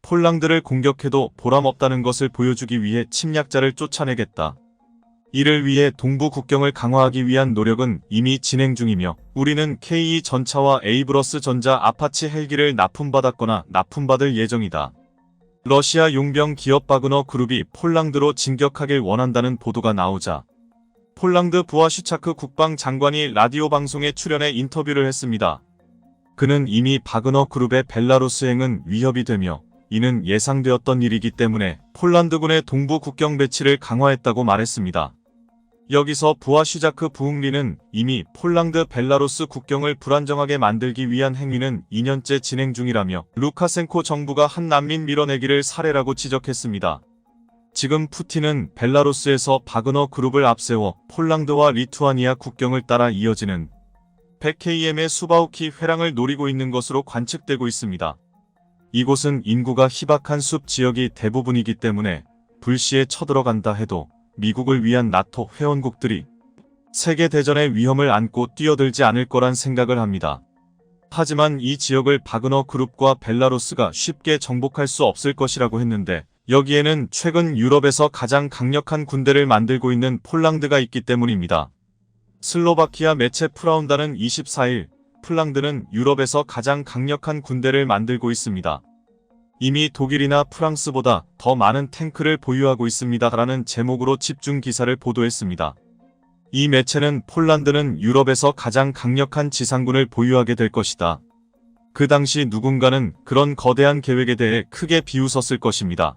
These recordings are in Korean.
폴랑드를 공격해도 보람없다는 것을 보여주기 위해 침략자를 쫓아내겠다. 이를 위해 동부 국경을 강화하기 위한 노력은 이미 진행 중이며 우리는 K2 전차와 에이브러스 전자 아파치 헬기를 납품받았거나 납품받을 예정이다. 러시아 용병 기업 바그너 그룹이 폴랑드로 진격하길 원한다는 보도가 나오자 폴랑드 부아슈차크 국방장관이 라디오 방송에 출연해 인터뷰를 했습니다. 그는 이미 바그너 그룹의 벨라루스행은 위협이 되며 이는 예상되었던 일이기 때문에 폴란드군의 동부 국경 배치를 강화했다고 말했습니다. 여기서 부아슈자크 부흥리는 이미 폴란드 벨라루스 국경을 불안정하게 만들기 위한 행위는 2년째 진행 중이라며 루카센코 정부가 한 난민 밀어내기를 사례라고 지적했습니다. 지금 푸틴은 벨라루스에서 바그너 그룹을 앞세워 폴란드와 리투아니아 국경을 따라 이어지는 100km의 수바우키 회랑을 노리고 있는 것으로 관측되고 있습니다. 이곳은 인구가 희박한 숲 지역이 대부분이기 때문에 불시에 쳐들어간다 해도 미국을 위한 나토 회원국들이 세계대전의 위험을 안고 뛰어들지 않을 거란 생각을 합니다. 하지만 이 지역을 바그너 그룹과 벨라루스가 쉽게 정복할 수 없을 것이라고 했는데 여기에는 최근 유럽에서 가장 강력한 군대를 만들고 있는 폴란드가 있기 때문입니다. 슬로바키아 매체 프라운다는 24일 폴란드는 유럽에서 가장 강력한 군대를 만들고 있습니다. 이미 독일이나 프랑스보다 더 많은 탱크를 보유하고 있습니다라는 제목으로 집중 기사를 보도했습니다. 이 매체는 폴란드는 유럽에서 가장 강력한 지상군을 보유하게 될 것이다. 그 당시 누군가는 그런 거대한 계획에 대해 크게 비웃었을 것입니다.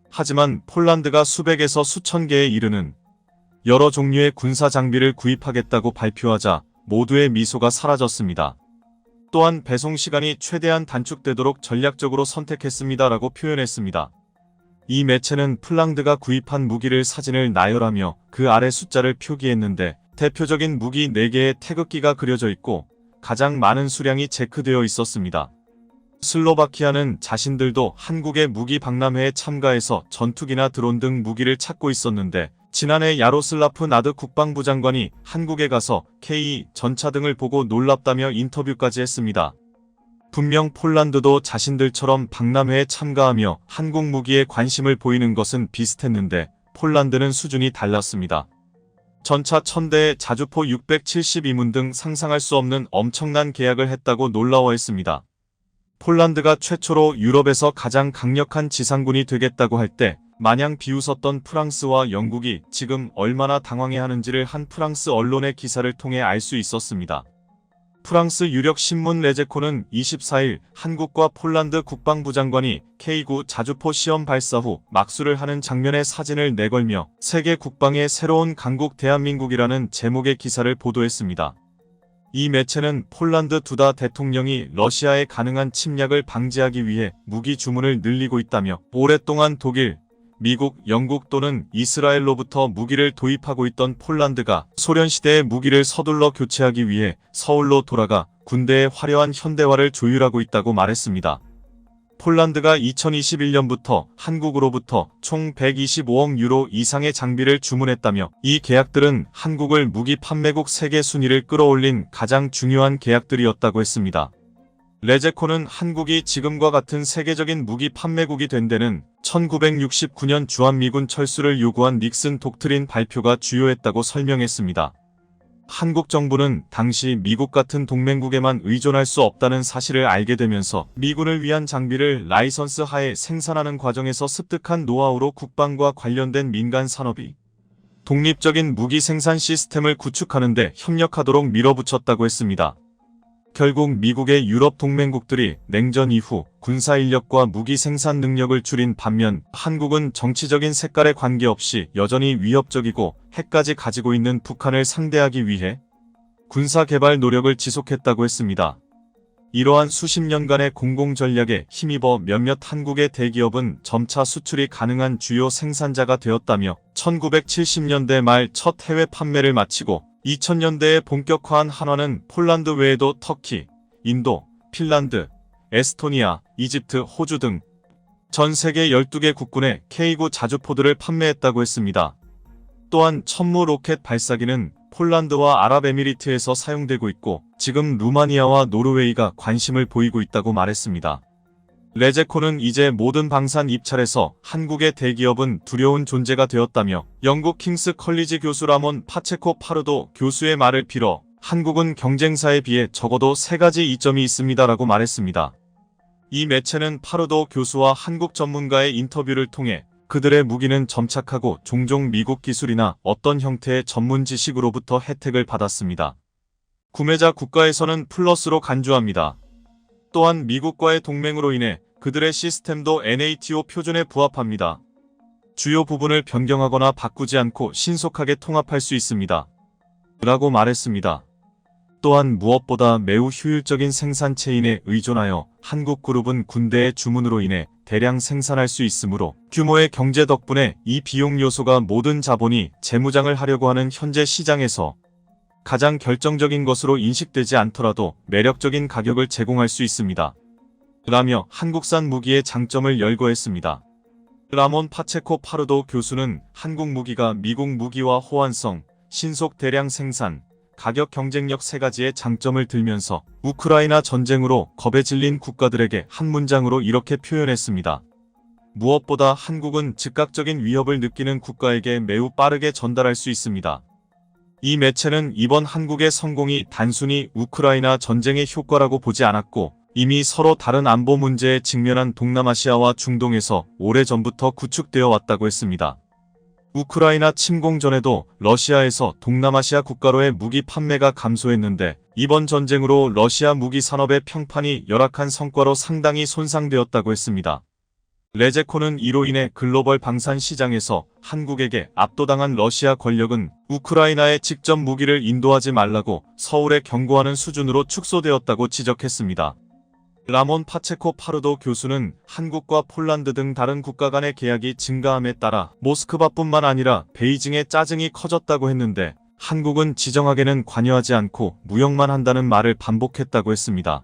하지만 폴란드가 수백에서 수천 개에 이르는 여러 종류의 군사 장비를 구입하겠다고 발표하자 모두의 미소가 사라졌습니다. 또한 배송 시간이 최대한 단축되도록 전략적으로 선택했습니다라고 표현했습니다. 이 매체는 폴란드가 구입한 무기를 사진을 나열하며 그 아래 숫자를 표기했는데 대표적인 무기 4개의 태극기가 그려져 있고 가장 많은 수량이 체크되어 있었습니다. 슬로바키아는 자신들도 한국의 무기 박람회에 참가해서 전투기나 드론 등 무기를 찾고 있었는데 지난해 야로슬라프 나드 국방부 장관이 한국에 가서 K2 전차 등을 보고 놀랍다며 인터뷰까지 했습니다. 분명 폴란드도 자신들처럼 박람회에 참가하며 한국 무기에 관심을 보이는 것은 비슷했는데 폴란드는 수준이 달랐습니다. 전차 1000대에 자주포 672문 등 상상할 수 없는 엄청난 계약을 했다고 놀라워했습니다. 폴란드가 최초로 유럽에서 가장 강력한 지상군이 되겠다고 할 때 마냥 비웃었던 프랑스와 영국이 지금 얼마나 당황해하는지를 한 프랑스 언론의 기사를 통해 알 수 있었습니다. 프랑스 유력 신문 레제코는 24일 한국과 폴란드 국방부 장관이 K9 자주포 시험 발사 후 막수를 하는 장면의 사진을 내걸며 세계 국방의 새로운 강국 대한민국이라는 제목의 기사를 보도했습니다. 이 매체는 폴란드 두다 대통령이 러시아의 가능한 침략을 방지하기 위해 무기 주문을 늘리고 있다며 오랫동안 독일, 미국, 영국 또는 이스라엘로부터 무기를 도입하고 있던 폴란드가 소련 시대의 무기를 서둘러 교체하기 위해 서울로 돌아가 군대의 화려한 현대화를 조율하고 있다고 말했습니다. 폴란드가 2021년부터 한국으로부터 총 125억 유로 이상의 장비를 주문했다며 이 계약들은 한국을 무기 판매국 세계 순위를 끌어올린 가장 중요한 계약들이었다고 했습니다. 레제코는 한국이 지금과 같은 세계적인 무기 판매국이 된 데는 1969년 주한미군 철수를 요구한 닉슨 독트린 발표가 주요했다고 설명했습니다. 한국 정부는 당시 미국 같은 동맹국에만 의존할 수 없다는 사실을 알게 되면서 미군을 위한 장비를 라이선스 하에 생산하는 과정에서 습득한 노하우로 국방과 관련된 민간 산업이 독립적인 무기 생산 시스템을 구축하는 데 협력하도록 밀어붙였다고 했습니다. 결국 미국의 유럽 동맹국들이 냉전 이후 군사 인력과 무기 생산 능력을 줄인 반면 한국은 정치적인 색깔에 관계없이 여전히 위협적이고 핵까지 가지고 있는 북한을 상대하기 위해 군사 개발 노력을 지속했다고 했습니다. 이러한 수십 년간의 공공전략에 힘입어 몇몇 한국의 대기업은 점차 수출이 가능한 주요 생산자가 되었다며 1970년대 말 첫 해외 판매를 마치고 2000년대에 본격화한 한화는 폴란드 외에도 터키, 인도, 핀란드, 에스토니아, 이집트, 호주 등 전 세계 12개 국군에 K9 자주포들을 판매했다고 했습니다. 또한 천무 로켓 발사기는 폴란드와 아랍에미리트에서 사용되고 있고 지금 루마니아와 노르웨이가 관심을 보이고 있다고 말했습니다. 레제코는 이제 모든 방산 입찰에서 한국의 대기업은 두려운 존재가 되었다며 영국 킹스 컬리지 교수 라몬 파체코 파르도 교수의 말을 빌어 한국은 경쟁사에 비해 적어도 3가지 이점이 있습니다라고 말했습니다. 이 매체는 파르도 교수와 한국 전문가의 인터뷰를 통해 그들의 무기는 점착하고 종종 미국 기술이나 어떤 형태의 전문 지식으로부터 혜택을 받았습니다. 구매자 국가에서는 플러스로 간주합니다. 또한 미국과의 동맹으로 인해 그들의 시스템도 NATO 표준에 부합합니다. 주요 부분을 변경하거나 바꾸지 않고 신속하게 통합할 수 있습니다. 라고 말했습니다. 또한 무엇보다 매우 효율적인 생산 체인에 의존하여 한국 그룹은 군대의 주문으로 인해 대량 생산할 수 있으므로 규모의 경제 덕분에 이 비용 요소가 모든 자본이 재무장을 하려고 하는 현재 시장에서 가장 결정적인 것으로 인식되지 않더라도 매력적인 가격을 제공할 수 있습니다. 라며 한국산 무기의 장점을 열거했습니다. 라몬 파체코 파르도 교수는 한국 무기가 미국 무기와 호환성, 신속 대량 생산, 가격 경쟁력 3가지의 장점을 들면서 우크라이나 전쟁으로 겁에 질린 국가들에게 한 문장으로 이렇게 표현했습니다. 무엇보다 한국은 즉각적인 위협을 느끼는 국가에게 매우 빠르게 전달할 수 있습니다. 이 매체는 이번 한국의 성공이 단순히 우크라이나 전쟁의 효과라고 보지 않았고 이미 서로 다른 안보 문제에 직면한 동남아시아와 중동에서 오래전부터 구축되어 왔다고 했습니다. 우크라이나 침공 전에도 러시아에서 동남아시아 국가로의 무기 판매가 감소했는데 이번 전쟁으로 러시아 무기 산업의 평판이 열악한 성과로 상당히 손상되었다고 했습니다. 레제코는 이로 인해 글로벌 방산 시장에서 한국에게 압도당한 러시아 권력은 우크라이나에 직접 무기를 인도하지 말라고 서울에 경고하는 수준으로 축소되었다고 지적했습니다. 라몬 파체코 파르도 교수는 한국과 폴란드 등 다른 국가 간의 계약이 증가함에 따라 모스크바뿐만 아니라 베이징의 짜증이 커졌다고 했는데 한국은 지정학에는 관여하지 않고 무역만 한다는 말을 반복했다고 했습니다.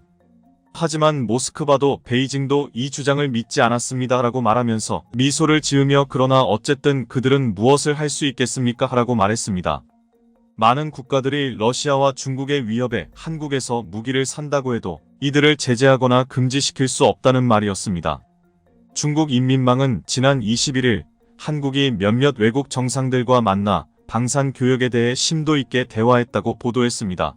하지만 모스크바도 베이징도 이 주장을 믿지 않았습니다라고 말하면서 미소를 지으며 그러나 어쨌든 그들은 무엇을 할 수 있겠습니까? 라고 말했습니다. 많은 국가들이 러시아와 중국의 위협에 한국에서 무기를 산다고 해도 이들을 제재하거나 금지시킬 수 없다는 말이었습니다. 중국 인민망은 지난 21일 한국이 몇몇 외국 정상들과 만나 방산 교역에 대해 심도 있게 대화했다고 보도했습니다.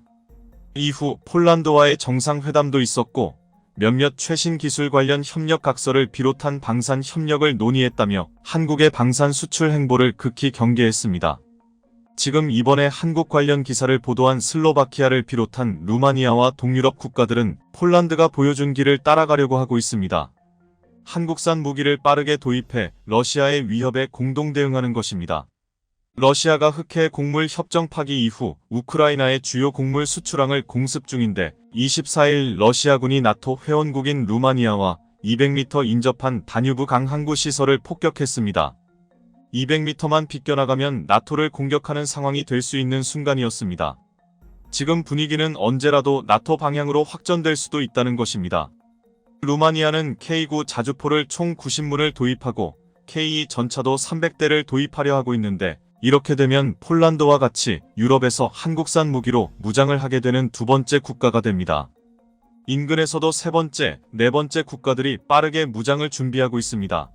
이후 폴란드와의 정상회담도 있었고 몇몇 최신 기술 관련 협력 각서를 비롯한 방산 협력을 논의했다며 한국의 방산 수출 행보를 극히 경계했습니다. 지금 이번에 한국 관련 기사를 보도한 슬로바키아를 비롯한 루마니아와 동유럽 국가들은 폴란드가 보여준 길을 따라가려고 하고 있습니다. 한국산 무기를 빠르게 도입해 러시아의 위협에 공동 대응하는 것입니다. 러시아가 흑해 곡물 협정 파기 이후 우크라이나의 주요 곡물 수출항을 공습 중인데 24일 러시아군이 나토 회원국인 루마니아와 200m 인접한 다뉴브 강 항구 시설을 폭격했습니다. 200m만 비껴나가면 나토를 공격하는 상황이 될 수 있는 순간이었습니다. 지금 분위기는 언제라도 나토 방향으로 확전될 수도 있다는 것입니다. 루마니아는 K9 자주포를 총 90문을 도입하고 K2 전차도 300대를 도입하려 하고 있는데 이렇게 되면 폴란드와 같이 유럽에서 한국산 무기로 무장을 하게 되는 두 번째 국가가 됩니다. 인근에서도 세 번째, 네 번째 국가들이 빠르게 무장을 준비하고 있습니다.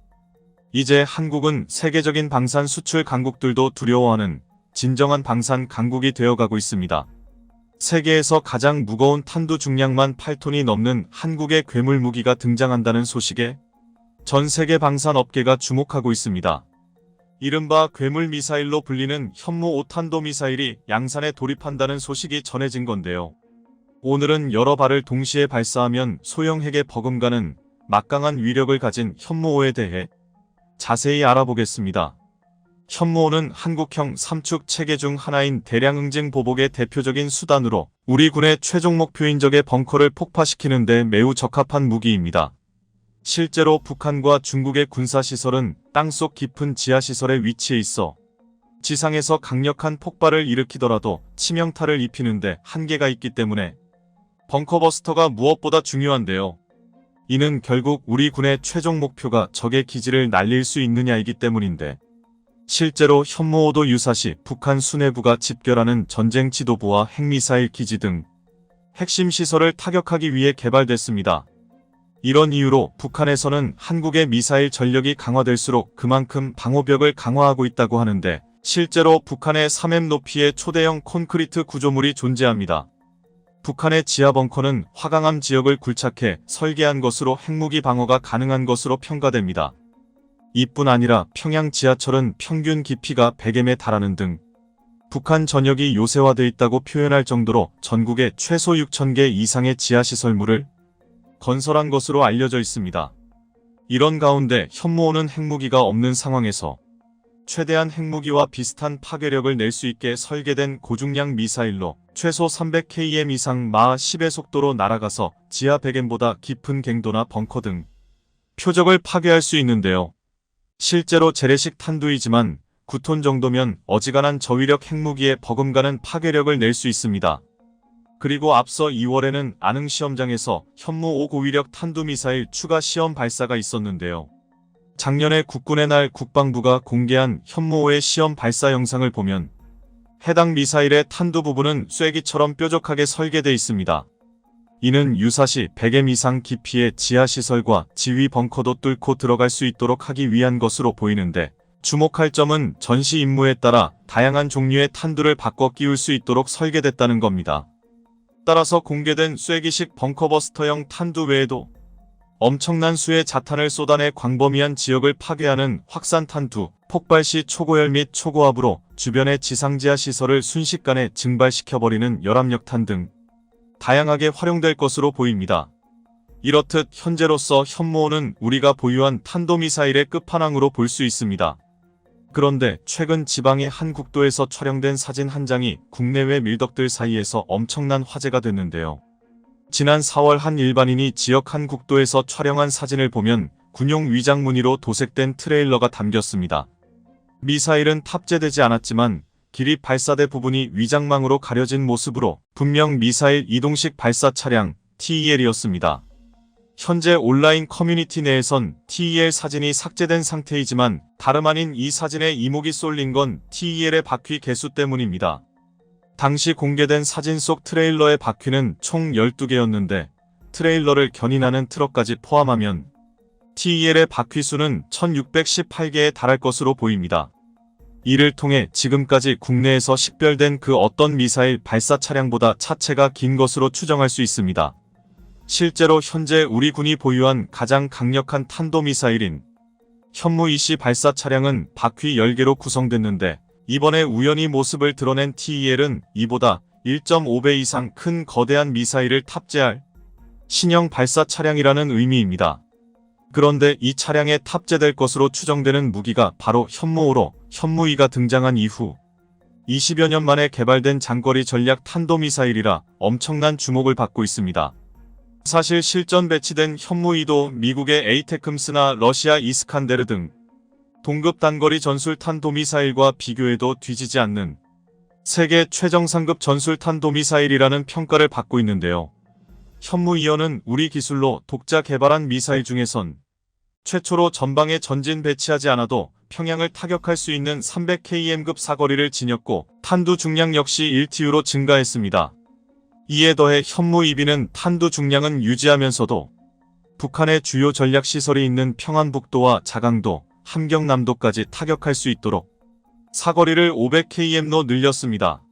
이제 한국은 세계적인 방산 수출 강국들도 두려워하는 진정한 방산 강국이 되어가고 있습니다. 세계에서 가장 무거운 탄두 중량만 8톤이 넘는 한국의 괴물 무기가 등장한다는 소식에 전 세계 방산 업계가 주목하고 있습니다. 이른바 괴물 미사일로 불리는 현무 5탄도 미사일이 양산에 돌입한다는 소식이 전해진 건데요. 오늘은 여러 발을 동시에 발사하면 소형 핵에 버금가는 막강한 위력을 가진 현무5에 대해 자세히 알아보겠습니다. 현무5는 한국형 3축 체계 중 하나인 대량 응징 보복의 대표적인 수단으로 우리 군의 최종 목표인 적의 벙커를 폭파시키는 데 매우 적합한 무기입니다. 실제로 북한과 중국의 군사시설은 땅속 깊은 지하시설에 위치해 있어 지상에서 강력한 폭발을 일으키더라도 치명타를 입히는데 한계가 있기 때문에 벙커버스터가 무엇보다 중요한데요. 이는 결국 우리 군의 최종 목표가 적의 기지를 날릴 수 있느냐이기 때문인데 실제로 현무5도 유사시 북한 수뇌부가 집결하는 전쟁 지도부와 핵미사일 기지 등 핵심 시설을 타격하기 위해 개발됐습니다. 이런 이유로 북한에서는 한국의 미사일 전력이 강화될수록 그만큼 방호벽을 강화하고 있다고 하는데 실제로 북한의 3m 높이의 초대형 콘크리트 구조물이 존재합니다. 북한의 지하 벙커는 화강암 지역을 굴착해 설계한 것으로 핵무기 방어가 가능한 것으로 평가됩니다. 이뿐 아니라 평양 지하철은 평균 깊이가 100m에 달하는 등 북한 전역이 요새화되어 있다고 표현할 정도로 전국에 최소 6,000개 이상의 지하시설물을 건설한 것으로 알려져 있습니다. 이런 가운데 현무호는 핵무기가 없는 상황에서 최대한 핵무기와 비슷한 파괴력을 낼 수 있게 설계된 고중량 미사일로 최소 300km 이상 마하 10의 속도로 날아가서 지하 100m보다 깊은 갱도나 벙커 등 표적을 파괴할 수 있는데요. 실제로 재래식 탄두이지만 9톤 정도면 어지간한 저위력 핵무기에 버금가는 파괴력을 낼 수 있습니다. 그리고 앞서 2월에는 안흥 시험장에서 현무 5 고위력 탄두미사일 추가 시험 발사가 있었는데요. 작년에 국군의 날 국방부가 공개한 현무5의 시험 발사 영상을 보면 해당 미사일의 탄두 부분은 쐐기처럼 뾰족하게 설계되어 있습니다. 이는 유사시 100m 이상 깊이의 지하시설과 지휘 벙커도 뚫고 들어갈 수 있도록 하기 위한 것으로 보이는데 주목할 점은 전시 임무에 따라 다양한 종류의 탄두를 바꿔 끼울 수 있도록 설계됐다는 겁니다. 따라서 공개된 쐐기식 벙커버스터형 탄두 외에도 엄청난 수의 자탄을 쏟아내 광범위한 지역을 파괴하는 확산탄두, 폭발 시 초고열 및 초고압으로 주변의 지상지하 시설을 순식간에 증발시켜버리는 열압력탄 등 다양하게 활용될 것으로 보입니다. 이렇듯 현재로서 현무호는 우리가 보유한 탄도미사일의 끝판왕으로 볼 수 있습니다. 그런데 최근 지방의 한 국도에서 촬영된 사진 한 장이 국내외 밀덕들 사이에서 엄청난 화제가 됐는데요. 지난 4월 한 일반인이 지역 한 국도에서 촬영한 사진을 보면 군용 위장 무늬로 도색된 트레일러가 담겼습니다. 미사일은 탑재되지 않았지만 길이 발사대 부분이 위장망으로 가려진 모습으로 분명 미사일 이동식 발사 차량 TEL이었습니다. 현재 온라인 커뮤니티 내에선 TEL 사진이 삭제된 상태이지만 다름 아닌 이 사진에 이목이 쏠린 건 TEL의 바퀴 개수 때문입니다. 당시 공개된 사진 속 트레일러의 바퀴는 총 12개였는데 트레일러를 견인하는 트럭까지 포함하면 TEL의 바퀴 수는 1618개에 달할 것으로 보입니다. 이를 통해 지금까지 국내에서 식별된 그 어떤 미사일 발사 차량보다 차체가 긴 것으로 추정할 수 있습니다. 실제로 현재 우리 군이 보유한 가장 강력한 탄도미사일인 현무-2C 발사 차량은 바퀴 10개로 구성됐는데 이번에 우연히 모습을 드러낸 TEL은 이보다 1.5배 이상 큰 거대한 미사일을 탑재할 신형 발사 차량이라는 의미입니다. 그런데 이 차량에 탑재될 것으로 추정되는 무기가 바로 현무5로 현무2가 등장한 이후 20여 년 만에 개발된 장거리 전략 탄도미사일이라 엄청난 주목을 받고 있습니다. 사실 실전 배치된 현무2도 미국의 에이테크მს나 러시아 이스칸데르 등 동급 단거리 전술탄 도미사일과 비교해도 뒤지지 않는 세계 최정상급 전술탄 도미사일이라는 평가를 받고 있는데요. 현무2는 우리 기술로 독자 개발한 미사일 중에선 최초로 전방에 전진 배치하지 않아도 평양을 타격할 수 있는 300km급 사거리를 지녔고 탄두 중량 역시 1TU로 증가했습니다. 이에 더해 현무2B는 탄두 중량은 유지하면서도 북한의 주요 전략시설이 있는 평안북도와 자강도, 함경남도까지 타격할 수 있도록 사거리를 500km로 늘렸습니다.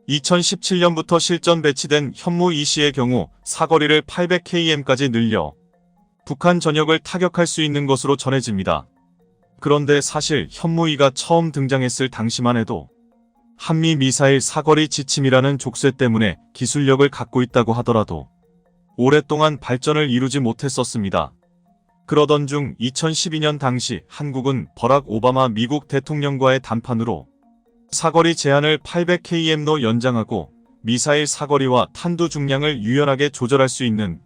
2017년부터 실전 배치된 현무2C의 경우 사거리를 800km까지 늘려 북한 전역을 타격할 수 있는 것으로 전해집니다. 그런데 사실 현무2가 처음 등장했을 당시만 해도 한미 미사일 사거리 지침이라는 족쇄 때문에 기술력을 갖고 있다고 하더라도 오랫동안 발전을 이루지 못했었습니다. 그러던 중 2012년 당시 한국은 버락 오바마 미국 대통령과의談판으로 사거리 제한을 800km로 연장하고 미사일 사거리와 탄두 중량을 유연하게 조절할 수 있는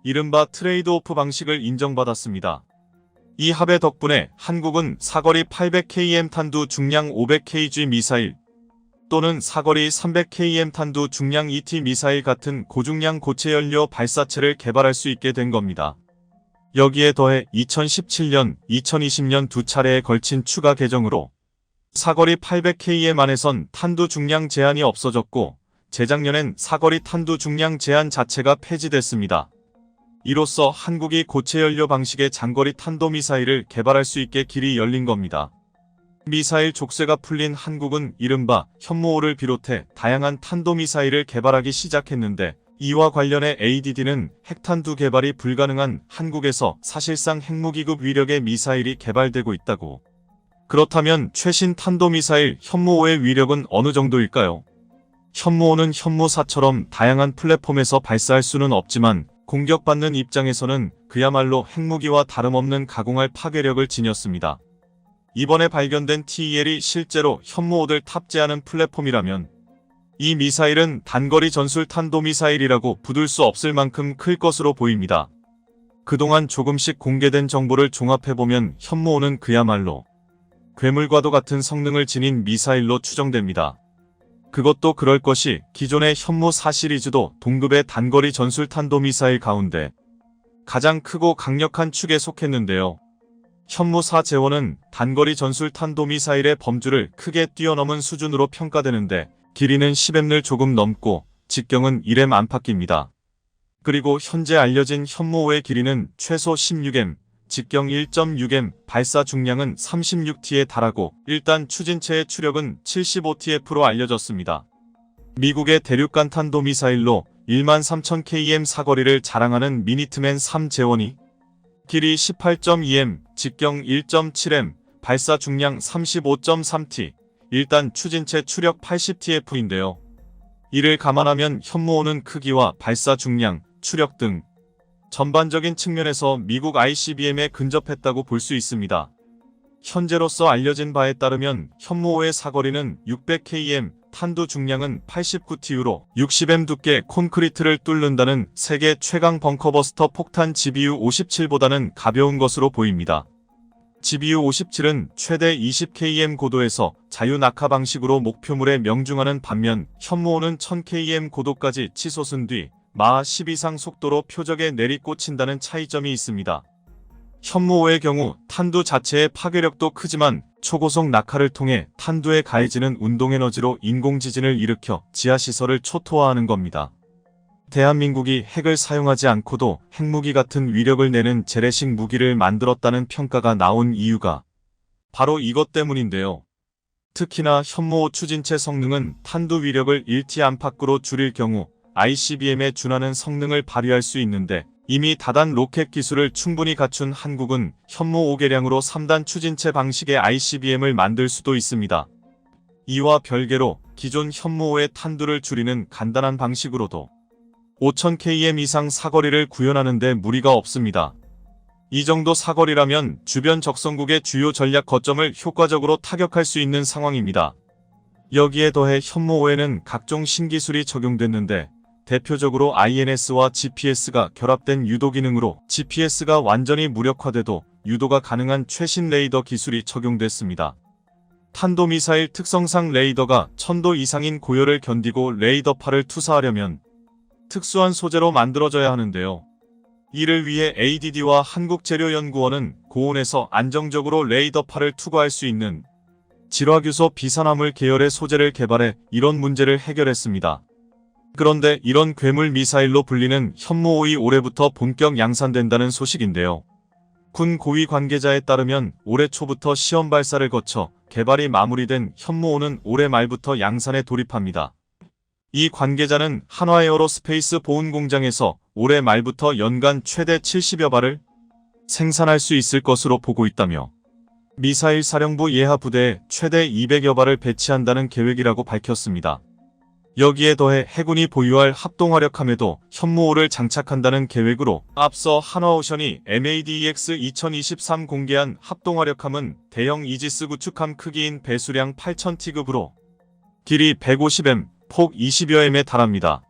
이른바 트레이드오프 방식을 인정받았습니다. 이 합의 덕분에 한국은 사거리 800km 탄두 중량 500kg 미사일 또는 사거리 300km 탄두 중량 ET 미사일 같은 고중량 고체연료 발사체를 개발할 수 있게 된 겁니다. 여기에 더해 2017년, 2020년 두 차례에 걸친 추가 개정으로 사거리 800km 안에선 탄두 중량 제한이 없어졌고 재작년엔 사거리 탄두 중량 제한 자체가 폐지됐습니다. 이로써 한국이 고체 연료 방식의 장거리 탄도미사일을 개발할 수 있게 길이 열린 겁니다. 미사일 족쇄가 풀린 한국은 이른바 현무5를 비롯해 다양한 탄도미사일을 개발하기 시작했는데, 이와 관련해 ADD는 핵탄두 개발이 불가능한 한국에서 사실상 핵무기급 위력의 미사일이 개발되고 있다고. 그렇다면 최신 탄도미사일 현무5의 위력은 어느 정도일까요? 현무5는 현무4처럼 다양한 플랫폼에서 발사할 수는 없지만 공격받는 입장에서는 그야말로 핵무기와 다름없는 가공할 파괴력을 지녔습니다. 이번에 발견된 TEL이 실제로 현무5를 탑재하는 플랫폼이라면 이 미사일은 단거리 전술 탄도미사일이라고 부를 수 없을 만큼 클 것으로 보입니다. 그동안 조금씩 공개된 정보를 종합해보면 현무5는 그야말로 괴물과도 같은 성능을 지닌 미사일로 추정됩니다. 그것도 그럴 것이 기존의 현무4 시리즈도 동급의 단거리 전술 탄도미사일 가운데 가장 크고 강력한 축에 속했는데요. 현무4 제원은 단거리 전술 탄도미사일의 범주를 크게 뛰어넘은 수준으로 평가되는데, 길이는 10m를 조금 넘고 직경은 1m 안팎입니다. 그리고 현재 알려진 현무5의 길이는 최소 16m, 직경 1.6m, 발사 중량은 36T에 달하고 일단 추진체의 추력은 75TF로 알려졌습니다. 미국의 대륙간 탄도미사일로 13,000km 사거리를 자랑하는 미니트맨 3 제원이 길이 18.2m, 직경 1.7m, 발사 중량 35.3T, 일단 추진체 추력 80TF인데요. 이를 감안하면 현무5는 크기와 발사 중량, 추력 등 전반적인 측면에서 미국 ICBM에 근접했다고 볼 수 있습니다. 현재로서 알려진 바에 따르면 현무5의 사거리는 600km, 탄두 중량은 89TU로 60m 두께 콘크리트를 뚫는다는 세계 최강 벙커버스터 폭탄 GBU-57보다는 가벼운 것으로 보입니다. GBU-57은 최대 20km 고도에서 자유낙하 방식으로 목표물에 명중하는 반면 현무5는 1000km 고도까지 치솟은 뒤 마하 10 이상 속도로 표적에 내리꽂힌다는 차이점이 있습니다. 현무5의 경우 탄두 자체의 파괴력도 크지만 초고속 낙하를 통해 탄두에 가해지는 운동에너지로 인공지진을 일으켜 지하시설을 초토화하는 겁니다. 대한민국이 핵을 사용하지 않고도 핵무기 같은 위력을 내는 재래식 무기를 만들었다는 평가가 나온 이유가 바로 이것 때문인데요. 특히나 현무5 추진체 성능은 탄두 위력을 1T 안팎으로 줄일 경우 ICBM에 준하는 성능을 발휘할 수 있는데, 이미 다단 로켓 기술을 충분히 갖춘 한국은 현무5 개량으로 3단 추진체 방식의 ICBM을 만들 수도 있습니다. 이와 별개로 기존 현무5의 탄두를 줄이는 간단한 방식으로도 5000km 이상 사거리를 구현하는 데 무리가 없습니다. 이 정도 사거리라면 주변 적성국의 주요 전략 거점을 효과적으로 타격할 수 있는 상황입니다. 여기에 더해 현무5에는 각종 신기술이 적용됐는데, 대표적으로 INS와 GPS가 결합된 유도 기능으로 GPS가 완전히 무력화돼도 유도가 가능한 최신 레이더 기술이 적용됐습니다. 탄도미사일 특성상 레이더가 1000도 이상인 고열을 견디고 레이더파를 투사하려면 특수한 소재로 만들어져야 하는데요. 이를 위해 ADD와 한국재료연구원은 고온에서 안정적으로 레이더파를 투과할 수 있는 질화규소 비산화물 계열의 소재를 개발해 이런 문제를 해결했습니다. 그런데 이런 괴물 미사일로 불리는 현무5이 올해부터 본격 양산된다는 소식인데요. 군 고위 관계자에 따르면 올해 초부터 시험 발사를 거쳐 개발이 마무리된 현무5는 올해 말부터 양산에 돌입합니다. 이 관계자는 한화에어로스페이스 보훈공장에서 올해 말부터 연간 최대 70여 발을 생산할 수 있을 것으로 보고 있다며, 미사일 사령부 예하 부대에 최대 200여 발을 배치한다는 계획이라고 밝혔습니다. 여기에 더해 해군이 보유할 합동화력함에도 현무5를 장착한다는 계획으로, 앞서 한화오션이 MADEX 2023 공개한 합동화력함은 대형 이지스 구축함 크기인 배수량 8000T급으로 길이 150m, 폭 20여 m에 달합니다.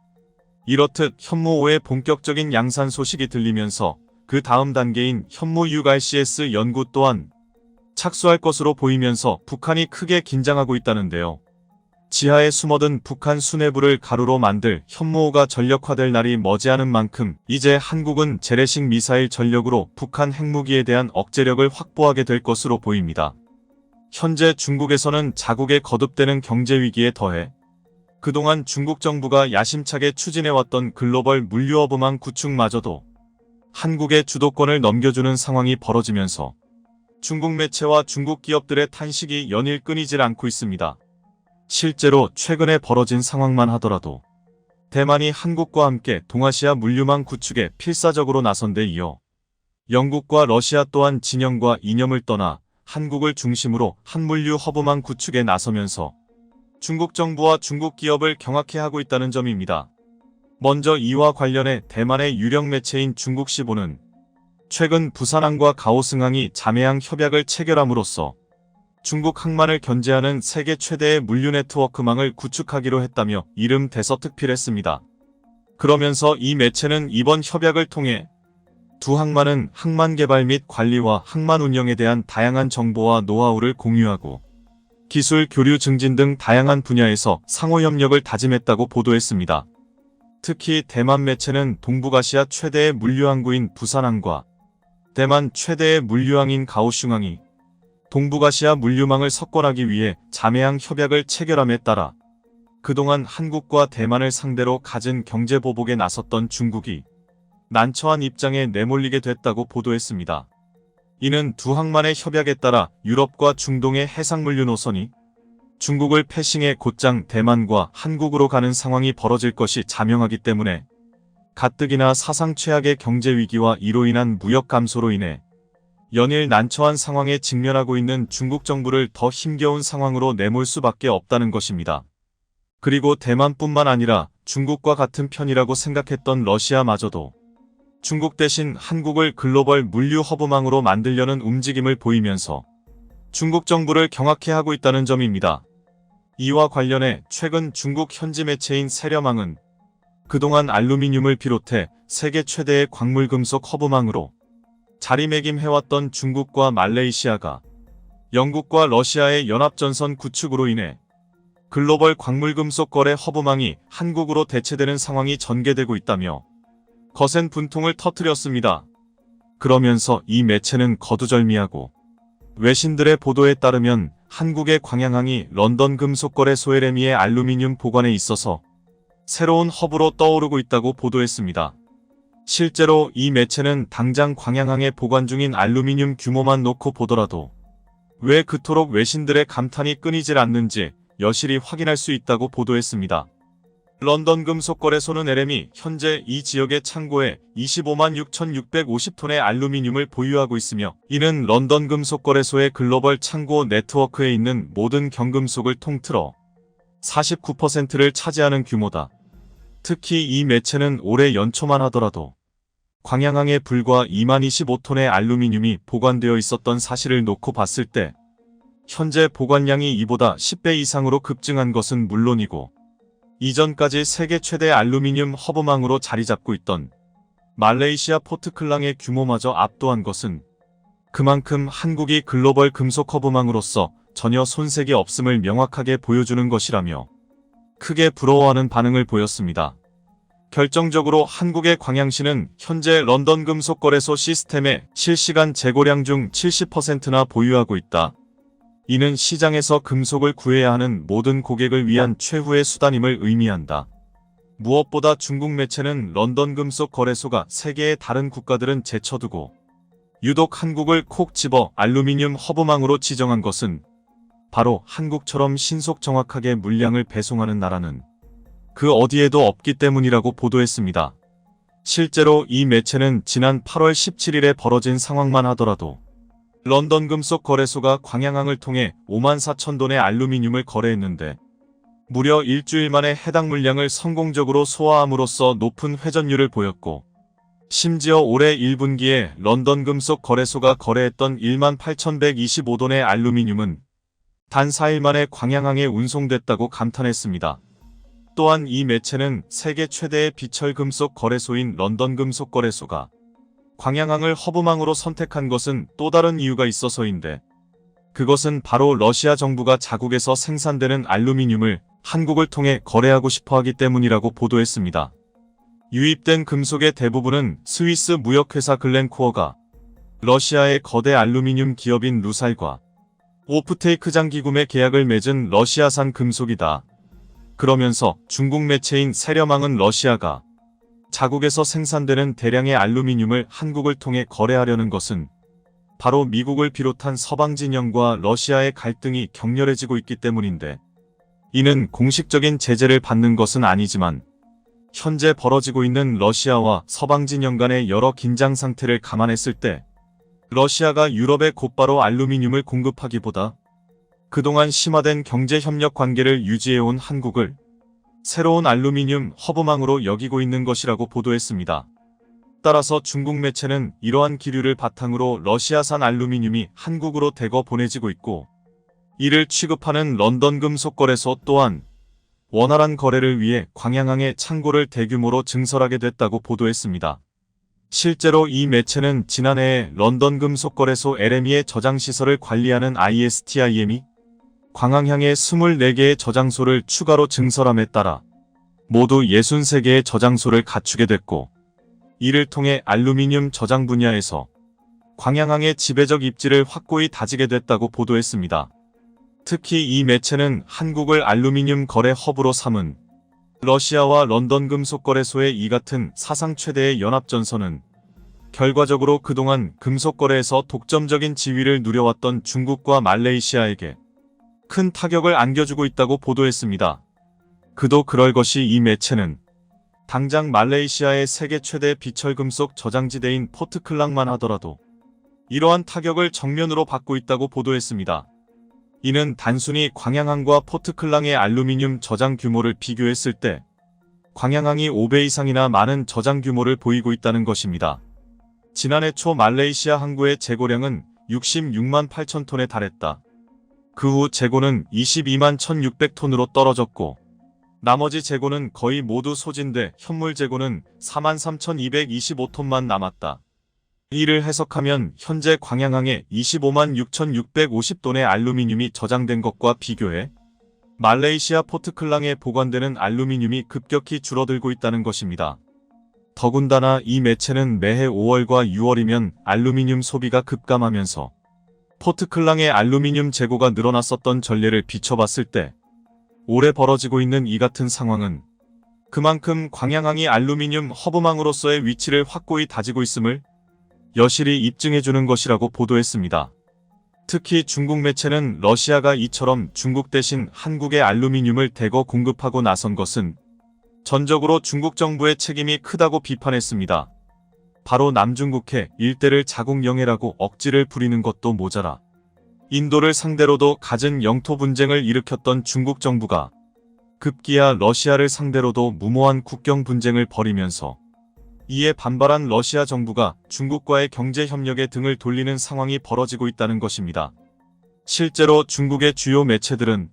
이렇듯 현무5의 본격적인 양산 소식이 들리면서 그 다음 단계인 현무6RCS 연구 또한 착수할 것으로 보이면서 북한이 크게 긴장하고 있다는데요. 지하에 숨어든 북한 수뇌부를 가루로 만들 현무5가 전력화될 날이 머지않은 만큼 이제 한국은 재래식 미사일 전력으로 북한 핵무기에 대한 억제력을 확보하게 될 것으로 보입니다. 현재 중국에서는 자국에 거듭되는 경제위기에 더해 그동안 중국 정부가 야심차게 추진해왔던 글로벌 물류허브망 구축마저도 한국에 주도권을 넘겨주는 상황이 벌어지면서 중국 매체와 중국 기업들의 탄식이 연일 끊이질 않고 있습니다. 실제로 최근에 벌어진 상황만 하더라도 대만이 한국과 함께 동아시아 물류망 구축에 필사적으로 나선 데 이어 영국과 러시아 또한 진영과 이념을 떠나 한국을 중심으로 한물류 허브망 구축에 나서면서 중국 정부와 중국 기업을 경악해 하고 있다는 점입니다. 먼저 이와 관련해 대만의 유력 매체인 중국시보는 최근 부산항과 가오승항이 자매항 협약을 체결함으로써 중국 항만을 견제하는 세계 최대의 물류 네트워크망을 구축하기로 했다며 이름 대서특필했습니다. 그러면서 이 매체는 이번 협약을 통해 두 항만은 항만 개발 및 관리와 항만 운영에 대한 다양한 정보와 노하우를 공유하고 기술 교류 증진 등 다양한 분야에서 상호 협력을 다짐했다고 보도했습니다. 특히 대만 매체는 동북아시아 최대의 물류항구인 부산항과 대만 최대의 물류항인 가오슝항이 동북아시아 물류망을 석권하기 위해 자매항 협약을 체결함에 따라 그동안 한국과 대만을 상대로 갖은 경제보복에 나섰던 중국이 난처한 입장에 내몰리게 됐다고 보도했습니다. 이는 두 항만의 협약에 따라 유럽과 중동의 해상물류 노선이 중국을 패싱해 곧장 대만과 한국으로 가는 상황이 벌어질 것이 자명하기 때문에 가뜩이나 사상 최악의 경제위기와 이로 인한 무역 감소로 인해 연일 난처한 상황에 직면하고 있는 중국 정부를 더 힘겨운 상황으로 내몰 수밖에 없다는 것입니다. 그리고 대만뿐만 아니라 중국과 같은 편이라고 생각했던 러시아마저도 중국 대신 한국을 글로벌 물류 허브망으로 만들려는 움직임을 보이면서 중국 정부를 경악해 하고 있다는 점입니다. 이와 관련해 최근 중국 현지 매체인 세련망은 그동안 알루미늄을 비롯해 세계 최대의 광물금속 허브망으로 자리매김해왔던 중국과 말레이시아가 영국과 러시아의 연합전선 구축으로 인해 글로벌 광물금속 거래 허브망이 한국으로 대체되는 상황이 전개되고 있다며 거센 분통을 터뜨렸습니다. 그러면서 이 매체는 거두절미하고 외신들의 보도에 따르면 한국의 광양항이 런던 금속거래소 LME의 알루미늄 보관에 있어서 새로운 허브로 떠오르고 있다고 보도했습니다. 실제로 이 매체는 당장 광양항에 보관 중인 알루미늄 규모만 놓고 보더라도 왜 그토록 외신들의 감탄이 끊이질 않는지 여실히 확인할 수 있다고 보도했습니다. 런던 금속거래소는 LME 현재 이 지역의 창고에 25만 6,650톤의 알루미늄을 보유하고 있으며 이는 런던 금속거래소의 글로벌 창고 네트워크에 있는 모든 경금속을 통틀어 49%를 차지하는 규모다. 특히 이 매체는 올해 연초만 하더라도 광양항에 불과 2만 25톤의 알루미늄이 보관되어 있었던 사실을 놓고 봤을 때 현재 보관량이 이보다 10배 이상으로 급증한 것은 물론이고 이전까지 세계 최대 알루미늄 허브망으로 자리잡고 있던 말레이시아 포트클랑의 규모마저 압도한 것은 그만큼 한국이 글로벌 금속 허브망으로서 전혀 손색이 없음을 명확하게 보여주는 것이라며 크게 부러워하는 반응을 보였습니다. 결정적으로 한국의 광양시는 현재 런던 금속거래소 시스템의 실시간 재고량 중 70%나 보유하고 있다. 이는 시장에서 금속을 구해야 하는 모든 고객을 위한 최후의 수단임을 의미한다. 무엇보다 중국 매체는 런던 금속 거래소가 세계의 다른 국가들은 제쳐두고 유독 한국을 콕 집어 알루미늄 허브망으로 지정한 것은 바로 한국처럼 신속 정확하게 물량을 배송하는 나라는 그 어디에도 없기 때문이라고 보도했습니다. 실제로 이 매체는 지난 8월 17일에 벌어진 상황만 하더라도 런던 금속 거래소가 광양항을 통해 5만 4천 톤의 알루미늄을 거래했는데 무려 일주일 만에 해당 물량을 성공적으로 소화함으로써 높은 회전율을 보였고 심지어 올해 1분기에 런던 금속 거래소가 거래했던 1만 8,125톤의 알루미늄은 단 4일 만에 광양항에 운송됐다고 감탄했습니다. 또한 이 매체는 세계 최대의 비철 금속 거래소인 런던 금속 거래소가 광양항을 허브망으로 선택한 것은 또 다른 이유가 있어서인데 그것은 바로 러시아 정부가 자국에서 생산되는 알루미늄을 한국을 통해 거래하고 싶어하기 때문이라고 보도했습니다. 유입된 금속의 대부분은 스위스 무역회사 글렌코어가 러시아의 거대 알루미늄 기업인 루살과 오프테이크 장기 구매 계약을 맺은 러시아산 금속이다. 그러면서 중국 매체인 세련망은 러시아가 자국에서 생산되는 대량의 알루미늄을 한국을 통해 거래하려는 것은 바로 미국을 비롯한 서방 진영과 러시아의 갈등이 격렬해지고 있기 때문인데, 이는 공식적인 제재를 받는 것은 아니지만 현재 벌어지고 있는 러시아와 서방 진영 간의 여러 긴장 상태를 감안했을 때 러시아가 유럽에 곧바로 알루미늄을 공급하기보다 그동안 심화된 경제협력 관계를 유지해온 한국을 새로운 알루미늄 허브망으로 여기고 있는 것이라고 보도했습니다. 따라서 중국 매체는 이러한 기류를 바탕으로 러시아산 알루미늄이 한국으로 대거 보내지고 있고, 이를 취급하는 런던 금속거래소 또한 원활한 거래를 위해 광양항에 창고를 대규모로 증설하게 됐다고 보도했습니다. 실제로 이 매체는 지난해에 런던 금속거래소 LME의 저장시설을 관리하는 ISTIM이 광양항에 24개의 저장소를 추가로 증설함에 따라 모두 63개의 저장소를 갖추게 됐고, 이를 통해 알루미늄 저장 분야에서 광양항의 지배적 입지를 확고히 다지게 됐다고 보도했습니다. 특히 이 매체는 한국을 알루미늄 거래 허브로 삼은 러시아와 런던 금속거래소의 이 같은 사상 최대의 연합전선은 결과적으로 그동안 금속거래에서 독점적인 지위를 누려왔던 중국과 말레이시아에게 큰 타격을 안겨주고 있다고 보도했습니다. 그도 그럴 것이 이 매체는 당장 말레이시아의 세계 최대 비철금속 저장지대인 포트클랑만 하더라도 이러한 타격을 정면으로 받고 있다고 보도했습니다. 이는 단순히 광양항과 포트클랑의 알루미늄 저장 규모를 비교했을 때 광양항이 5배 이상이나 많은 저장 규모를 보이고 있다는 것입니다. 지난해 초 말레이시아 항구의 재고량은 66만 8천 톤에 달했다. 그 후 재고는 22만 1,600톤으로 떨어졌고, 나머지 재고는 거의 모두 소진돼 현물 재고는 4만 3,225톤만 남았다. 이를 해석하면 현재 광양항에 25만 6,650톤의 알루미늄이 저장된 것과 비교해 말레이시아 포트클랑에 보관되는 알루미늄이 급격히 줄어들고 있다는 것입니다. 더군다나 이 매체는 매해 5월과 6월이면 알루미늄 소비가 급감하면서 포트클랑의 알루미늄 재고가 늘어났었던 전례를 비춰봤을 때 올해 벌어지고 있는 이 같은 상황은 그만큼 광양항이 알루미늄 허브망으로서의 위치를 확고히 다지고 있음을 여실히 입증해주는 것이라고 보도했습니다. 특히 중국 매체는 러시아가 이처럼 중국 대신 한국에 알루미늄을 대거 공급하고 나선 것은 전적으로 중국 정부의 책임이 크다고 비판했습니다. 바로 남중국해 일대를 자국영해라고 억지를 부리는 것도 모자라 인도를 상대로도 갖은 영토 분쟁을 일으켰던 중국 정부가 급기야 러시아를 상대로도 무모한 국경 분쟁을 벌이면서 이에 반발한 러시아 정부가 중국과의 경제협력에 등을 돌리는 상황이 벌어지고 있다는 것입니다. 실제로 중국의 주요 매체들은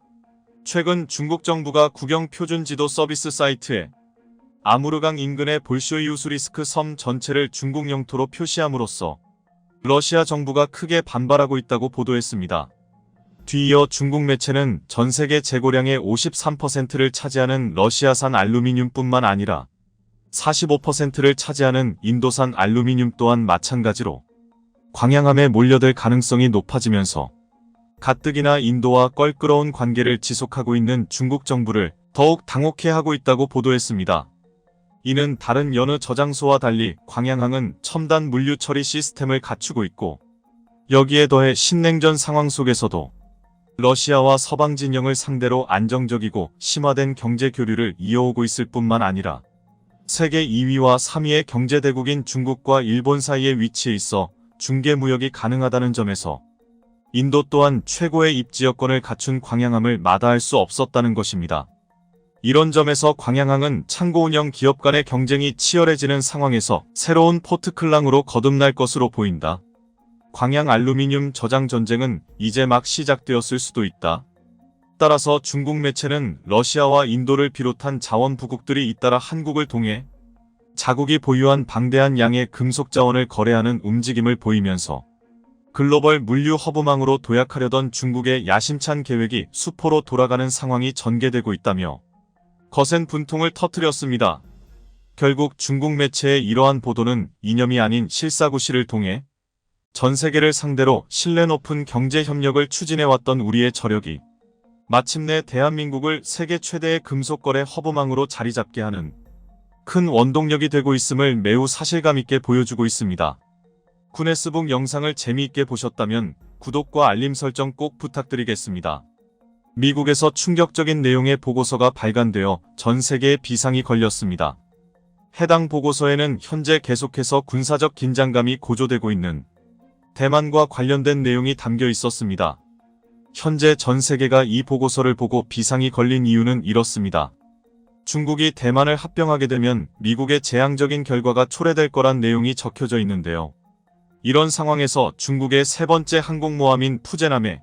최근 중국 정부가 국영 표준 지도 서비스 사이트에 아무르강 인근의 볼쇼이우스리스크 섬 전체를 중국 영토로 표시함으로써 러시아 정부가 크게 반발하고 있다고 보도했습니다. 뒤이어 중국 매체는 전 세계 재고량의 53%를 차지하는 러시아산 알루미늄뿐만 아니라 45%를 차지하는 인도산 알루미늄 또한 마찬가지로 광양함에 몰려들 가능성이 높아지면서 가뜩이나 인도와 껄끄러운 관계를 지속하고 있는 중국 정부를 더욱 당혹해 하고 있다고 보도했습니다. 이는 다른 여느 저장소와 달리 광양항은 첨단 물류 처리 시스템을 갖추고 있고, 여기에 더해 신냉전 상황 속에서도 러시아와 서방 진영을 상대로 안정적이고 심화된 경제 교류를 이어오고 있을 뿐만 아니라 세계 2위와 3위의 경제대국인 중국과 일본 사이에 위치해 있어 중개무역이 가능하다는 점에서 인도 또한 최고의 입지 여건을 갖춘 광양함을 마다할 수 없었다는 것입니다. 이런 점에서 광양항은 창고 운영 기업 간의 경쟁이 치열해지는 상황에서 새로운 포트클랑으로 거듭날 것으로 보인다. 광양 알루미늄 저장 전쟁은 이제 막 시작되었을 수도 있다. 따라서 중국 매체는 러시아와 인도를 비롯한 자원부국들이 잇따라 한국을 통해 자국이 보유한 방대한 양의 금속 자원을 거래하는 움직임을 보이면서 글로벌 물류 허브망으로 도약하려던 중국의 야심찬 계획이 수포로 돌아가는 상황이 전개되고 있다며 거센 분통을 터뜨렸습니다. 결국 중국 매체의 이러한 보도는 이념이 아닌 실사구시를 통해 전 세계를 상대로 신뢰 높은 경제협력을 추진해왔던 우리의 저력이 마침내 대한민국을 세계 최대의 금속거래 허브망으로 자리잡게 하는 큰 원동력이 되고 있음을 매우 사실감 있게 보여주고 있습니다. 구네스북 영상을 재미있게 보셨다면 구독과 알림 설정 꼭 부탁드리겠습니다. 미국에서 충격적인 내용의 보고서가 발간되어 전 세계에 비상이 걸렸습니다. 해당 보고서에는 현재 계속해서 군사적 긴장감이 고조되고 있는 대만과 관련된 내용이 담겨 있었습니다. 현재 전 세계가 이 보고서를 보고 비상이 걸린 이유는 이렇습니다. 중국이 대만을 합병하게 되면 미국의 재앙적인 결과가 초래될 거란 내용이 적혀져 있는데요. 이런 상황에서 중국의 세 번째 항공모함인 푸제남에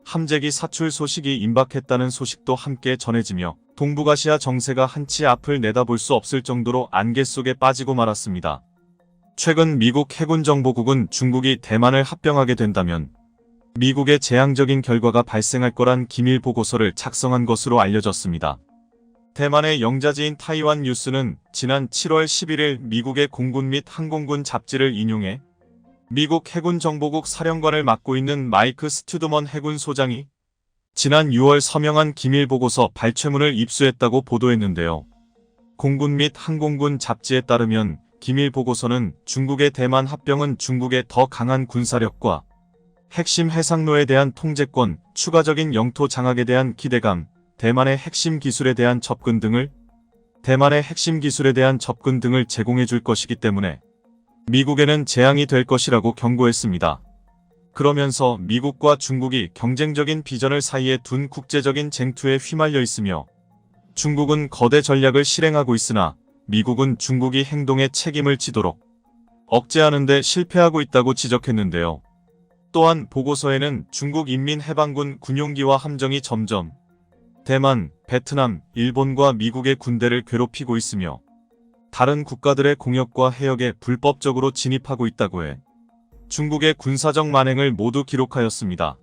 함재기 사출 소식이 임박했다는 소식도 함께 전해지며 동북아시아 정세가 한치 앞을 내다볼 수 없을 정도로 안개 속에 빠지고 말았습니다. 최근 미국 해군정보국은 중국이 대만을 합병하게 된다면 미국의 재앙적인 결과가 발생할 거란 기밀 보고서를 작성한 것으로 알려졌습니다. 대만의 영자지인 타이완 뉴스는 지난 7월 11일 미국의 공군 및 항공군 잡지를 인용해 미국 해군정보국 사령관을 맡고 있는 마이크 스튜드먼 해군 소장이 지난 6월 서명한 기밀보고서 발췌문을 입수했다고 보도했는데요. 공군 및 항공군 잡지에 따르면 기밀보고서는 중국의 대만 합병은 중국의 더 강한 군사력과 핵심 해상로에 대한 통제권, 추가적인 영토 장악에 대한 기대감, 대만의 핵심 기술에 대한 접근 등을 제공해 줄 것이기 때문에 미국에는 재앙이 될 것이라고 경고했습니다. 그러면서 미국과 중국이 경쟁적인 비전을 사이에 둔 국제적인 쟁투에 휘말려 있으며 중국은 거대 전략을 실행하고 있으나 미국은 중국이 행동에 책임을 지도록 억제하는 데 실패하고 있다고 지적했는데요. 또한 보고서에는 중국 인민해방군 군용기와 함정이 점점 대만, 베트남, 일본과 미국의 군대를 괴롭히고 있으며 다른 국가들의 공역과 해역에 불법적으로 진입하고 있다고 해 중국의 군사적 만행을 모두 기록하였습니다.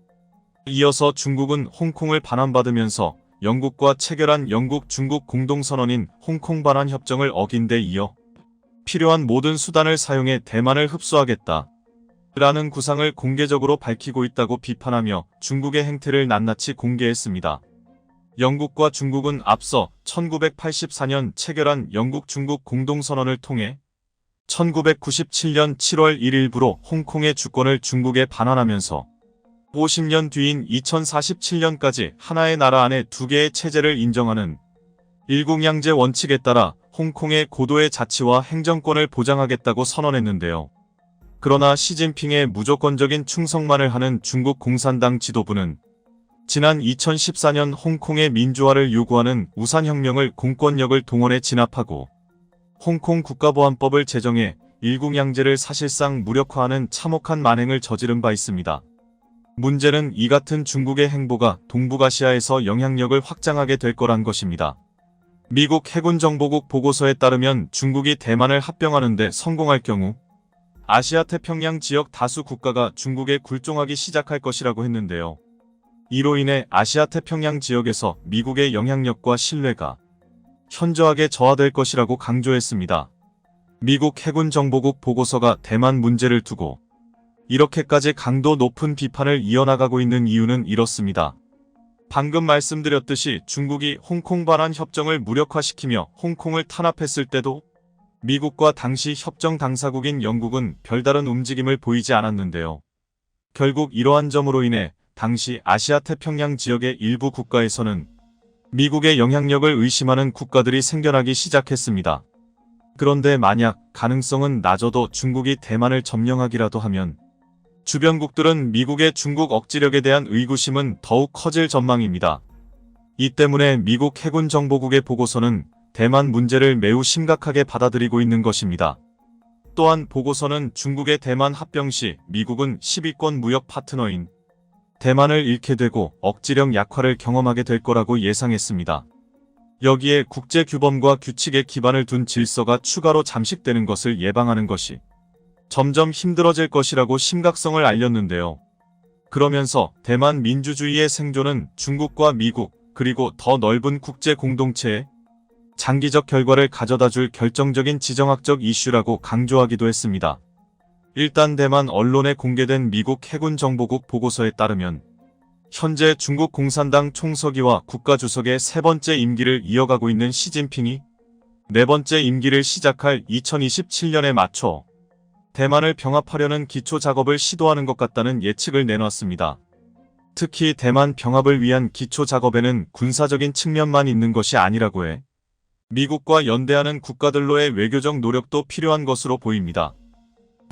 이어서 중국은 홍콩을 반환받으면서 영국과 체결한 영국-중국 공동선언인 홍콩 반환 협정을 어긴 데 이어 필요한 모든 수단을 사용해 대만을 흡수하겠다 라는 구상을 공개적으로 밝히고 있다고 비판하며 중국의 행태를 낱낱이 공개했습니다. 영국과 중국은 앞서 1984년 체결한 영국-중국 공동선언을 통해 1997년 7월 1일부로 홍콩의 주권을 중국에 반환하면서 50년 뒤인 2047년까지 하나의 나라 안에 두 개의 체제를 인정하는 일국양제 원칙에 따라 홍콩의 고도의 자치와 행정권을 보장하겠다고 선언했는데요. 그러나 시진핑의 무조건적인 충성만을 하는 중국 공산당 지도부는 지난 2014년 홍콩의 민주화를 요구하는 우산혁명을 공권력을 동원해 진압하고 홍콩 국가보안법을 제정해 일국양제를 사실상 무력화하는 참혹한 만행을 저지른 바 있습니다. 문제는 이 같은 중국의 행보가 동북아시아에서 영향력을 확장하게 될 거란 것입니다. 미국 해군정보국 보고서에 따르면 중국이 대만을 합병하는 데 성공할 경우 아시아 태평양 지역 다수 국가가 중국에 굴종하기 시작할 것이라고 했는데요. 이로 인해 아시아 태평양 지역에서 미국의 영향력과 신뢰가 현저하게 저하될 것이라고 강조했습니다. 미국 해군정보국 보고서가 대만 문제를 두고 이렇게까지 강도 높은 비판을 이어나가고 있는 이유는 이렇습니다. 방금 말씀드렸듯이 중국이 홍콩 반환 협정을 무력화시키며 홍콩을 탄압했을 때도 미국과 당시 협정 당사국인 영국은 별다른 움직임을 보이지 않았는데요. 결국 이러한 점으로 인해 당시 아시아 태평양 지역의 일부 국가에서는 미국의 영향력을 의심하는 국가들이 생겨나기 시작했습니다. 그런데 만약 가능성은 낮아도 중국이 대만을 점령하기라도 하면 주변국들은 미국의 중국 억지력에 대한 의구심은 더욱 커질 전망입니다. 이 때문에 미국 해군정보국의 보고서는 대만 문제를 매우 심각하게 받아들이고 있는 것입니다. 또한 보고서는 중국의 대만 합병 시 미국은 10위권 무역 파트너인 대만을 잃게 되고 억지력 약화를 경험하게 될 거라고 예상했습니다. 여기에 국제규범과 규칙에 기반을 둔 질서가 추가로 잠식되는 것을 예방하는 것이 점점 힘들어질 것이라고 심각성을 알렸는데요. 그러면서 대만 민주주의의 생존은 중국과 미국 그리고 더 넓은 국제 공동체에 장기적 결과를 가져다줄 결정적인 지정학적 이슈라고 강조하기도 했습니다. 일단 대만 언론에 공개된 미국 해군정보국 보고서에 따르면 현재 중국 공산당 총서기와 국가주석의 세 번째 임기를 이어가고 있는 시진핑이 네 번째 임기를 시작할 2027년에 맞춰 대만을 병합하려는 기초 작업을 시도하는 것 같다는 예측을 내놨습니다. 특히 대만 병합을 위한 기초 작업에는 군사적인 측면만 있는 것이 아니라고 해 미국과 연대하는 국가들로의 외교적 노력도 필요한 것으로 보입니다.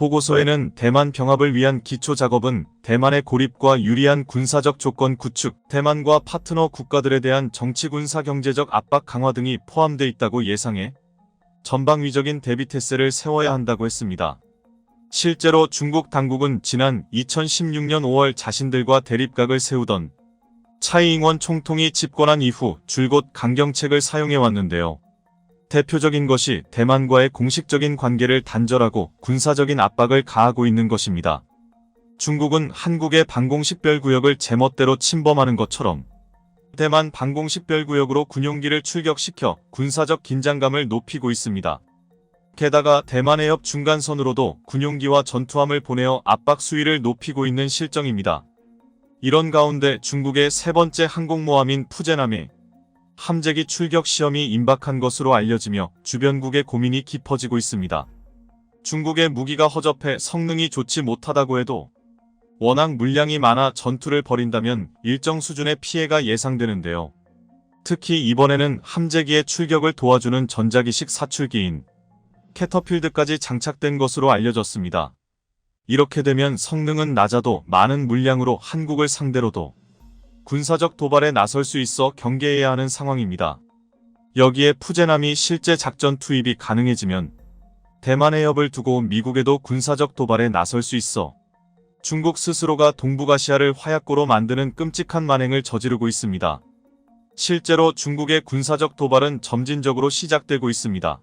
보고서에는 대만 병합을 위한 기초 작업은 대만의 고립과 유리한 군사적 조건 구축, 대만과 파트너 국가들에 대한 정치 군사 경제적 압박 강화 등이 포함되어 있다고 예상해 전방위적인 대비 태세를 세워야 한다고 했습니다. 실제로 중국 당국은 지난 2016년 5월 자신들과 대립각을 세우던 차이잉원 총통이 집권한 이후 줄곧 강경책을 사용해 왔는데요. 대표적인 것이 대만과의 공식적인 관계를 단절하고 군사적인 압박을 가하고 있는 것입니다. 중국은 한국의 방공식별구역을 제멋대로 침범하는 것처럼 대만 방공식별구역으로 군용기를 출격시켜 군사적 긴장감을 높이고 있습니다. 게다가 대만해 옆 중간선으로도 군용기와 전투함을 보내어 압박 수위를 높이고 있는 실정입니다. 이런 가운데 중국의 세 번째 항공모함인 푸젠함의 함재기 출격 시험이 임박한 것으로 알려지며 주변국의 고민이 깊어지고 있습니다. 중국의 무기가 허접해 성능이 좋지 못하다고 해도 워낙 물량이 많아 전투를 벌인다면 일정 수준의 피해가 예상되는데요. 특히 이번에는 함재기의 출격을 도와주는 전자기식 사출기인 캐터필드까지 장착된 것으로 알려졌습니다. 이렇게 되면 성능은 낮아도 많은 물량으로 한국을 상대로도 군사적 도발에 나설 수 있어 경계해야 하는 상황입니다. 여기에 푸젠함이 실제 작전 투입이 가능해지면 대만 해협을 두고 미국에도 군사적 도발에 나설 수 있어 중국 스스로가 동북아시아를 화약고로 만드는 끔찍한 만행을 저지르고 있습니다. 실제로 중국의 군사적 도발은 점진적으로 시작되고 있습니다.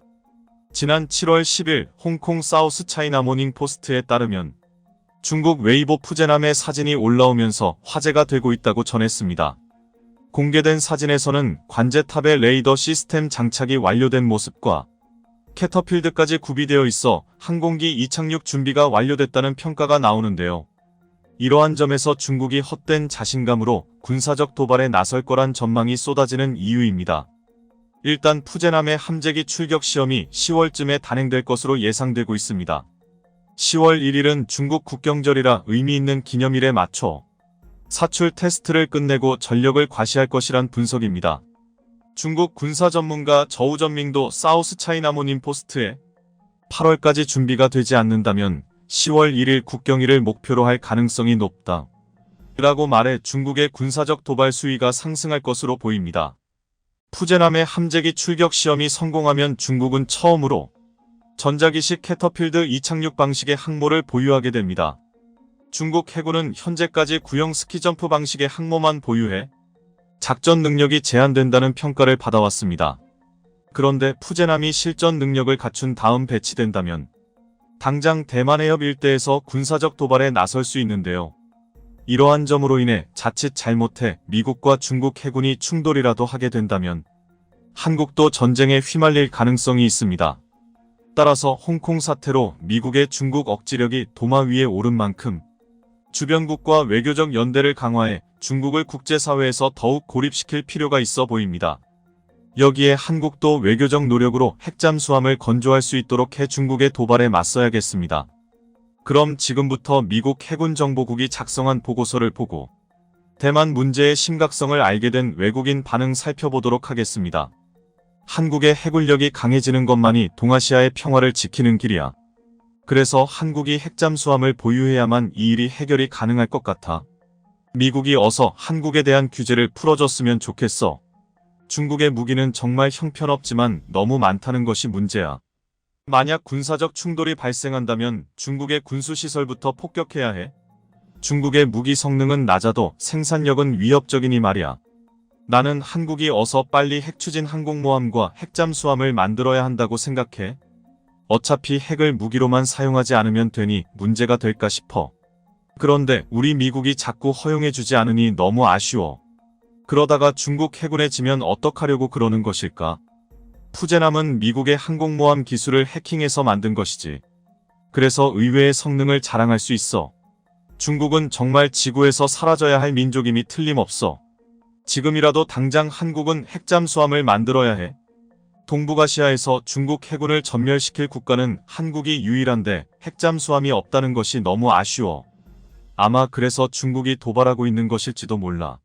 지난 7월 10일 홍콩 사우스 차이나 모닝 포스트에 따르면 중국 웨이보 푸젠함의 사진이 올라오면서 화제가 되고 있다고 전했습니다. 공개된 사진에서는 관제탑에 레이더 시스템 장착이 완료된 모습과 캐터필드까지 구비되어 있어 항공기 이착륙 준비가 완료됐다는 평가가 나오는데요. 이러한 점에서 중국이 헛된 자신감으로 군사적 도발에 나설 거란 전망이 쏟아지는 이유입니다. 일단 푸젠함의 함재기 출격 시험이 10월쯤에 단행될 것으로 예상되고 있습니다. 10월 1일은 중국 국경절이라 의미 있는 기념일에 맞춰 사출 테스트를 끝내고 전력을 과시할 것이란 분석입니다. 중국 군사 전문가 저우전밍도 사우스 차이나 모닝 포스트에 8월까지 준비가 되지 않는다면 10월 1일 국경일을 목표로 할 가능성이 높다 라고 말해 중국의 군사적 도발 수위가 상승할 것으로 보입니다. 푸젠함의 함재기 출격 시험이 성공하면 중국은 처음으로 전자기식 캐터필드 이착륙 방식의 항모를 보유하게 됩니다. 중국 해군은 현재까지 구형 스키점프 방식의 항모만 보유해 작전 능력이 제한된다는 평가를 받아왔습니다. 그런데 푸젠함이 실전 능력을 갖춘 다음 배치된다면 당장 대만 해협 일대에서 군사적 도발에 나설 수 있는데요. 이러한 점으로 인해 자칫 잘못해 미국과 중국 해군이 충돌이라도 하게 된다면 한국도 전쟁에 휘말릴 가능성이 있습니다. 따라서 홍콩 사태로 미국의 중국 억지력이 도마 위에 오른 만큼 주변국과 외교적 연대를 강화해 중국을 국제사회에서 더욱 고립시킬 필요가 있어 보입니다. 여기에 한국도 외교적 노력으로 핵잠수함을 건조할 수 있도록 해 중국의 도발에 맞서야겠습니다. 그럼 지금부터 미국 해군정보국이 작성한 보고서를 보고 대만 문제의 심각성을 알게 된 외국인 반응 살펴보도록 하겠습니다. 한국의 해군력이 강해지는 것만이 동아시아의 평화를 지키는 길이야. 그래서 한국이 핵잠수함을 보유해야만 이 일이 해결이 가능할 것 같아. 미국이 어서 한국에 대한 규제를 풀어줬으면 좋겠어. 중국의 무기는 정말 형편없지만 너무 많다는 것이 문제야. 만약 군사적 충돌이 발생한다면 중국의 군수시설부터 폭격해야 해. 중국의 무기 성능은 낮아도 생산력은 위협적이니 말이야. 나는 한국이 어서 빨리 핵추진 항공모함과 핵잠수함을 만들어야 한다고 생각해. 어차피 핵을 무기로만 사용하지 않으면 되니 문제가 될까 싶어. 그런데 우리 미국이 자꾸 허용해주지 않으니 너무 아쉬워. 그러다가 중국 해군에 지면 어떡하려고 그러는 것일까? 푸젠함은 미국의 항공모함 기술을 해킹해서 만든 것이지. 그래서 의외의 성능을 자랑할 수 있어. 중국은 정말 지구에서 사라져야 할 민족임이 틀림없어. 지금이라도 당장 한국은 핵잠수함을 만들어야 해. 동북아시아에서 중국 해군을 전멸시킬 국가는 한국이 유일한데 핵잠수함이 없다는 것이 너무 아쉬워. 아마 그래서 중국이 도발하고 있는 것일지도 몰라.